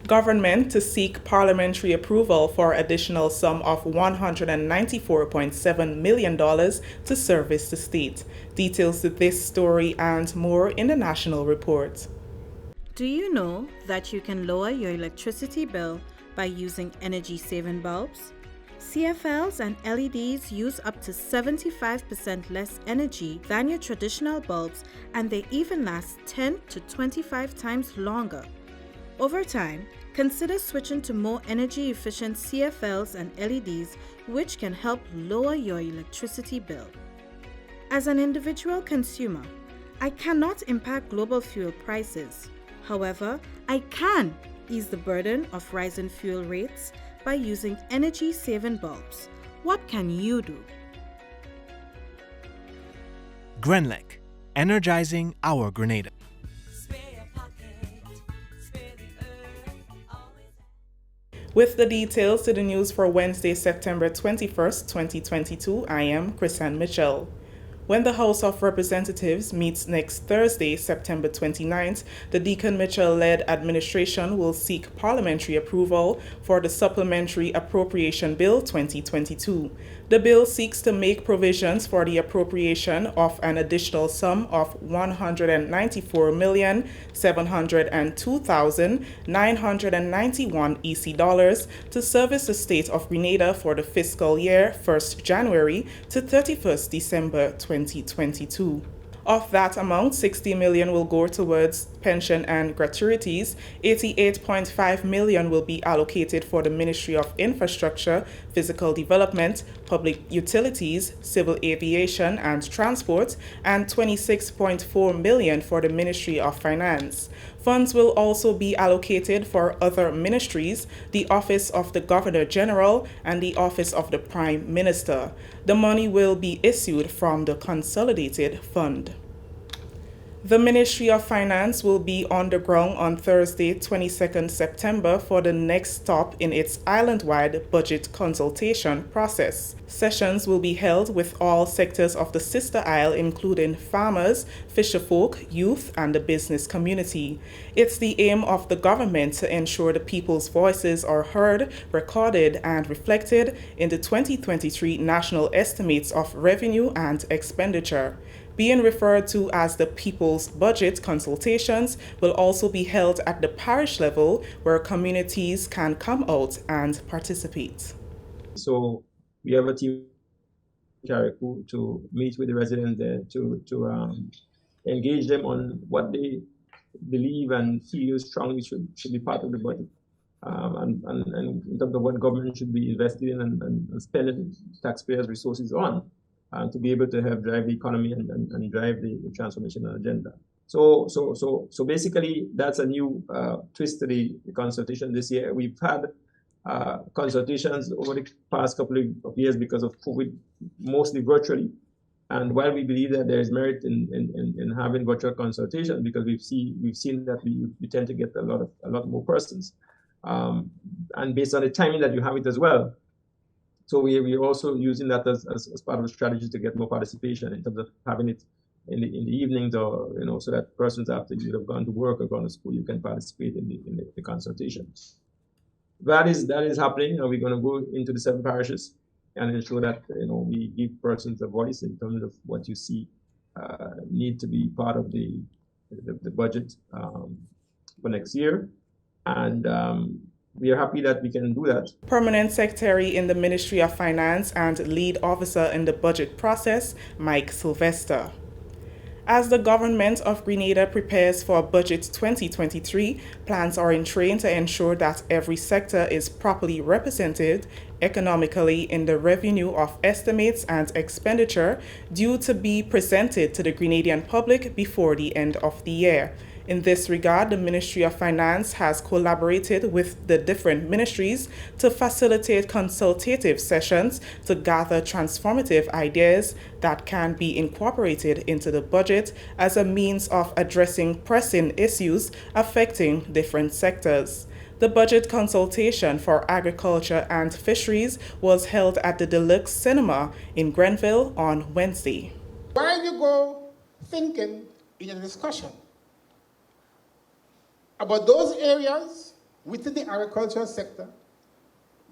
Government to seek parliamentary approval for additional sum of $194.7 million to service the state. Details to this story and more in the national report. Do you know that you can lower your electricity bill by using energy-saving bulbs? CFLs and LEDs use up to 75% less energy than your traditional bulbs, and they even last 10 to 25 times longer. Over time, consider switching to more energy-efficient CFLs and LEDs, which can help lower your electricity bill. As an individual consumer, I cannot impact global fuel prices. However, I can ease the burden of rising fuel rates by using energy-saving bulbs. What can you do? Grenlec, energizing our Grenada. With the details to the news for Wednesday, September 21st, 2022, I am Brizan Mitchell. When the House of Representatives meets next Thursday, September 29th, the Deacon Mitchell-led administration will seek parliamentary approval for the Supplementary Appropriation Bill 2022. The bill seeks to make provisions for the appropriation of an additional sum of $194,702,991 EC dollars to service the state of Grenada for the fiscal year 1st January to 31st December 2022. Of that amount, $60 million will go towards pension and gratuities, $88.5 million will be allocated for the Ministry of Infrastructure, Physical Development, Public Utilities, Civil Aviation and Transport, and $26.4 million for the Ministry of Finance. Funds will also be allocated for other ministries, the Office of the Governor General and the Office of the Prime Minister. The money will be issued from the Consolidated Fund. The Ministry of Finance will be on the ground on Thursday, 22nd September for the next stop in its island-wide budget consultation process. Sessions will be held with all sectors of the sister isle, including farmers, fisherfolk, youth, and the business community. It's the aim of the government to ensure the people's voices are heard, recorded, and reflected in the 2023 National Estimates of Revenue and Expenditure. Being referred to as the People's Budget Consultations will also be held at the parish level, where communities can come out and participate. So we have a team carriacou to meet with the residents there to engage them on what they believe and feel strongly should be part of the budget, and in terms of what government should be investing in and spending taxpayers' resources on. To be able to help drive the economy and drive the transformation agenda. So basically, that's a new twist to the consultation this year. We've had consultations over the past couple of years because of COVID, mostly virtually. And while we believe that there is merit in having virtual consultation, because we've seen that we tend to get a lot more persons, and based on the timing that you have it as well. So we're also using that as part of a strategy to get more participation in terms of having it in the evenings, or so that persons after you have gone to work or gone to school, you can participate in the consultation. That is happening, and we're going to go into the 7 parishes and ensure that we give persons a voice in terms of what you see need to be part of the budget for next year, and we are happy that we can do that. Permanent Secretary in the Ministry of Finance and lead officer in the budget process, Mike Sylvester. As the government of Grenada prepares for Budget 2023, plans are in train to ensure that every sector is properly represented economically in the revenue of estimates and expenditure due to be presented to the Grenadian public before the end of the year. In this regard, the Ministry of Finance has collaborated with the different ministries to facilitate consultative sessions to gather transformative ideas that can be incorporated into the budget as a means of addressing pressing issues affecting different sectors. The budget consultation for agriculture and fisheries was held at the Deluxe Cinema in Grenville on Wednesday. While you go thinking in a discussion about those areas within the agricultural sector,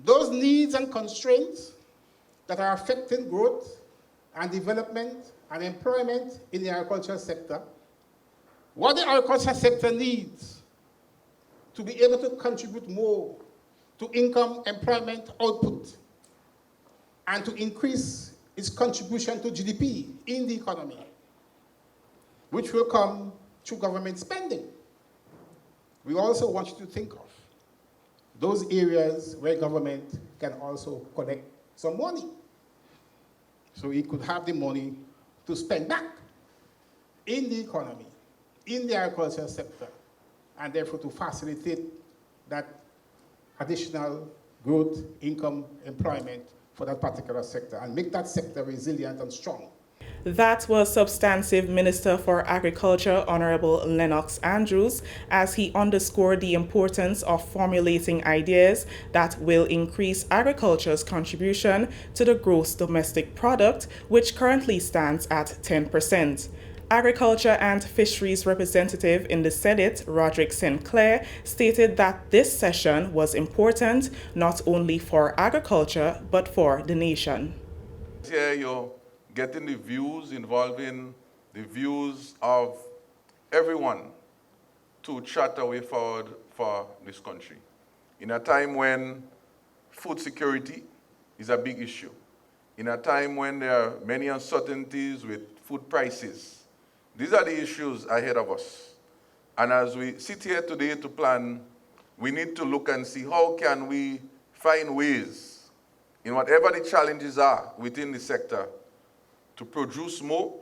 those needs and constraints that are affecting growth and development and employment in the agricultural sector, what the agricultural sector needs to be able to contribute more to income, employment, output, and to increase its contribution to GDP in the economy, which will come through government spending. We also want you to think of those areas where government can also collect some money. So it could have the money to spend back in the economy, in the agricultural sector, and therefore to facilitate that additional growth, income, employment for that particular sector and make that sector resilient and strong. That was Substantive Minister for Agriculture, Honorable Lennox Andrews, as he underscored the importance of formulating ideas that will increase agriculture's contribution to the gross domestic product, which currently stands at 10%. Agriculture and Fisheries representative in the Senate, Roderick Sinclair, stated that this session was important not only for agriculture, but for the nation. Here you're getting the views involving the views of everyone to chart a way forward for this country. In a time when food security is a big issue, in a time when there are many uncertainties with food prices, these are the issues ahead of us. And as we sit here today to plan, we need to look and see how can we find ways, in whatever the challenges are within the sector, to produce more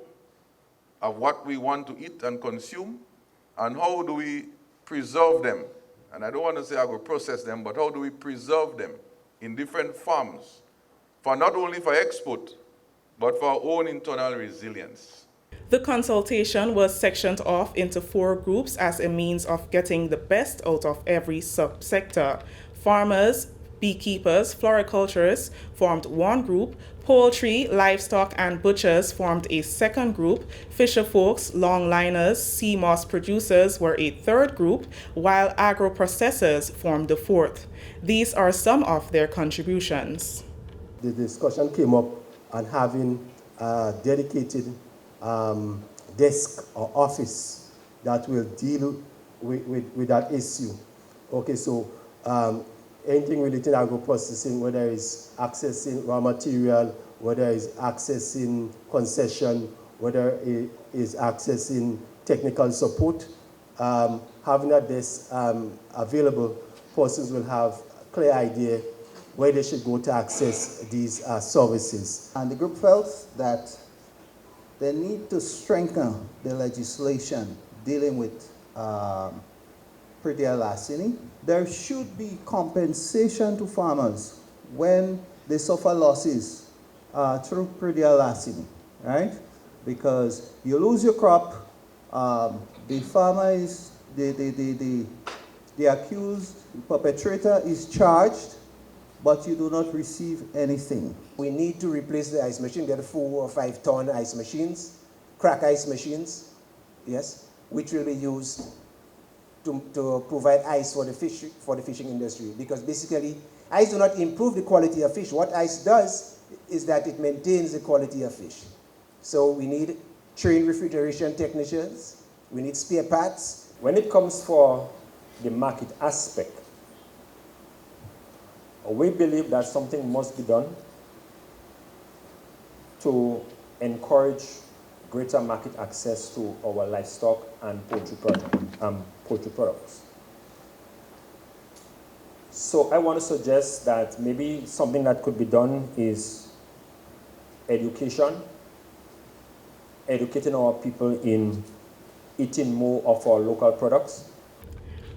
of what we want to eat and consume, and how do we preserve them? And I don't want to say I will process them, but how do we preserve them in different forms, for not only for export, but for our own internal resilience? The consultation was sectioned off into 4 groups as a means of getting the best out of every subsector. Farmers, beekeepers, floriculturists formed one group, poultry, livestock, and butchers formed a second group, fisher folks, longliners, sea moss producers were a third group, while agro-processors formed the fourth. These are some of their contributions. The discussion came up on having a dedicated desk or office that will deal with that issue. Okay, so anything related to agro-processing, whether it's accessing raw material, whether it's accessing concession, whether it is accessing technical support, having a desk available, persons will have a clear idea where they should go to access these services. And the group felt that they need to strengthen the legislation dealing with predial larceny. There should be compensation to farmers when they suffer losses through predial larceny, right? Because you lose your crop, the farmer is, the accused perpetrator is charged, but you do not receive anything. We need to replace the ice machine, get 4 or 5 ton ice machines, crack ice machines, yes, which will be used to provide ice for the fishing industry. Because basically, ice do not improve the quality of fish. What ice does is that it maintains the quality of fish. So we need trained refrigeration technicians, we need spare parts. When it comes for the market aspect, we believe that something must be done to encourage greater market access to our livestock and poultry products. So I want to suggest that maybe something that could be done is education, educating our people in eating more of our local products.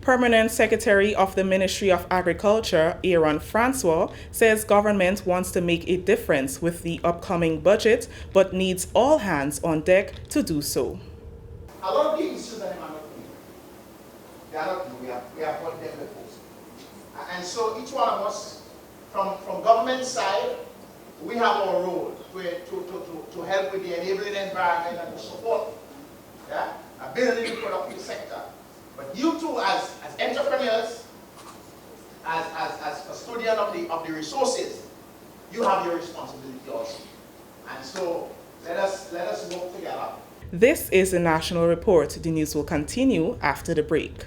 Permanent Secretary of the Ministry of Agriculture, Aaron Francois, says government wants to make a difference with the upcoming budget, but needs all hands on deck to do so. A lot of the issues that are not new. They are not new. We have heard them before. And so each one of us, from government side, we have our role to help with the enabling environment and to support building the productive sector. But you too, as entrepreneurs, the resources, you have your responsibility also. And so let us work together. This is a national report. The news will continue after the break.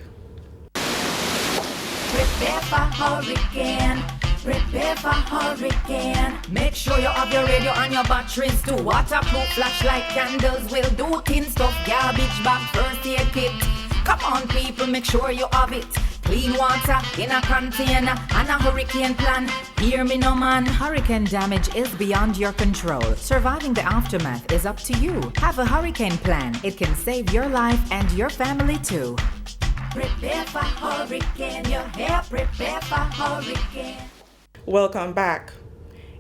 Prepare for hurricane. Prepare for hurricane. Make sure you have your radio and your batteries too. Waterproof flashlight candles will do thin stuff. Garbage bag, first aid kit. Come on, people, make sure you have it. Clean water in a container and a hurricane plan. Hear me no man. Hurricane damage is beyond your control. Surviving the aftermath is up to you. Have a hurricane plan. It can save your life and your family too. Prepare for hurricane. Your hair, prepare for hurricane. Welcome back.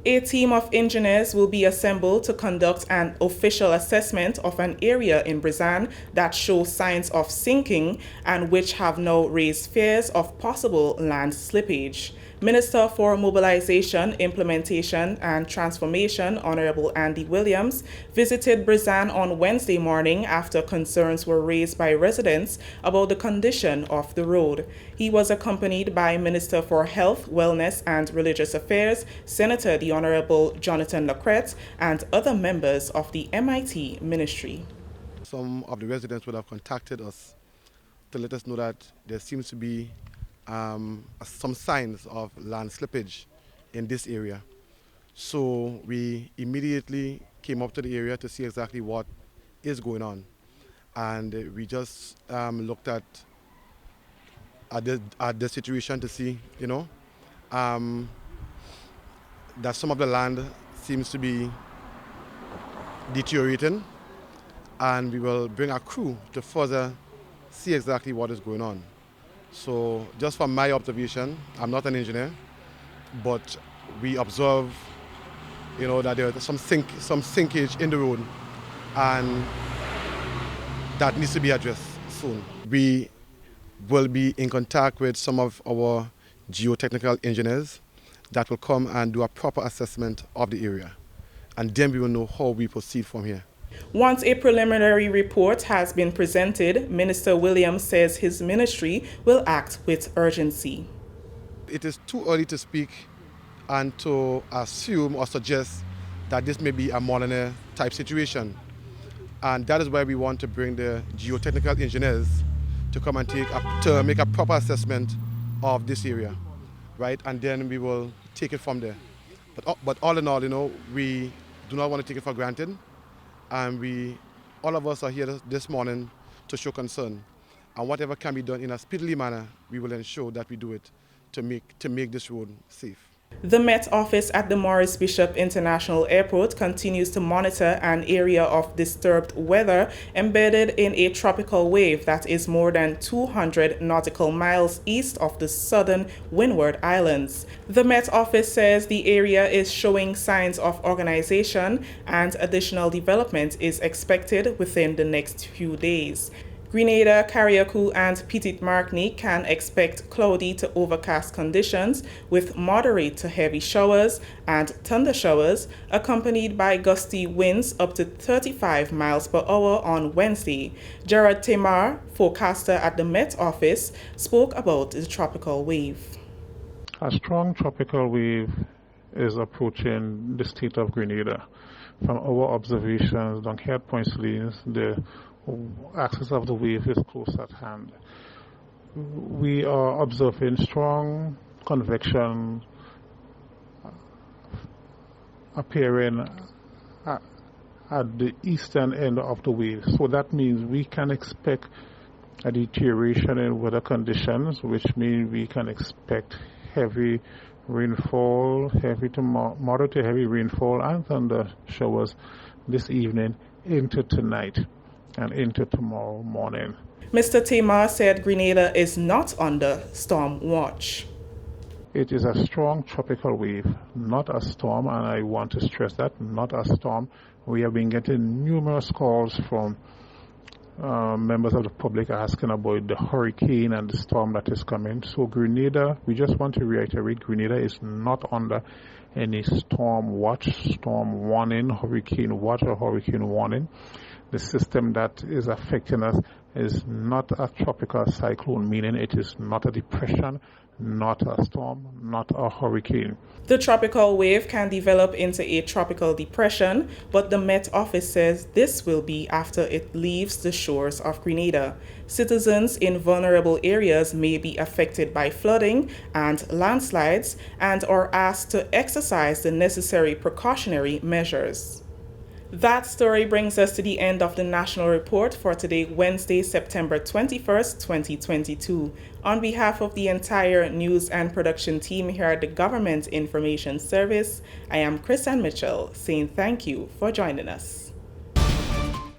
A team of engineers will be assembled to conduct an official assessment of an area in Brizan that shows signs of sinking and which have now raised fears of possible land slippage. Minister for Mobilization, Implementation and Transformation, Honorable Andy Williams, visited Brizan on Wednesday morning after concerns were raised by residents about the condition of the road. He was accompanied by Minister for Health, Wellness and Religious Affairs, Senator the Honorable Jonathan Lacrette, and other members of the MIT ministry. Some of the residents would have contacted us to let us know that there seems to be some signs of land slippage in this area. So we immediately came up to the area to see exactly what is going on. And we just looked at the situation to see, that some of the land seems to be deteriorating, and we will bring a crew to further see exactly what is going on. So just from my observation, I'm not an engineer, but we observe, that there is some sinkage in the road, and that needs to be addressed soon. We will be in contact with some of our geotechnical engineers that will come and do a proper assessment of the area, and then we will know how we proceed from here. Once a preliminary report has been presented, Minister Williams says his ministry will act with urgency. It is too early to speak and to assume or suggest that this may be a Molyneux type situation. And that is why we want to bring the geotechnical engineers to come and to make a proper assessment of this area, right? And then we will take it from there. But all in all, we do not want to take it for granted. And all of us are here this morning to show concern. And whatever can be done in a speedily manner, we will ensure that we do it to make this road safe. The Met Office at the Maurice Bishop International Airport continues to monitor an area of disturbed weather embedded in a tropical wave that is more than 200 nautical miles east of the southern Windward Islands. The Met Office says the area is showing signs of organization and additional development is expected within the next few days. Grenada, Carriacou and Petite Martinique can expect cloudy to overcast conditions with moderate to heavy showers and thunder showers accompanied by gusty winds up to 35 miles per hour on Wednesday. Gerard Temar, forecaster at the Met Office, spoke about the tropical wave. A strong tropical wave is approaching the state of Grenada. From our observations, Dunkhead Point Salines, the axis of the wave is close at hand. We are observing strong convection appearing at the eastern end of the wave. So that means we can expect a deterioration in weather conditions, which means we can expect heavy rainfall, heavy to moderate to heavy rainfall and thunder showers this evening into tonight and into tomorrow morning. Mr. Temar said Grenada is not under storm watch. It is a strong tropical wave, not a storm, and I want to stress that, not a storm. We have been getting numerous calls from members of the public asking about the hurricane and the storm that is coming. So Grenada, we just want to reiterate, Grenada is not under any storm watch, storm warning, hurricane watch or hurricane warning. The system that is affecting us is not a tropical cyclone, meaning it is not a depression, not a storm, not a hurricane. The tropical wave can develop into a tropical depression, but the Met Office says this will be after it leaves the shores of Grenada. Citizens in vulnerable areas may be affected by flooding and landslides and are asked to exercise the necessary precautionary measures. That story brings us to the end of the National Report for today, Wednesday, September 21st, 2022. On behalf of the entire news and production team here at the Government Information Service, I am Brizan Mitchell saying thank you for joining us.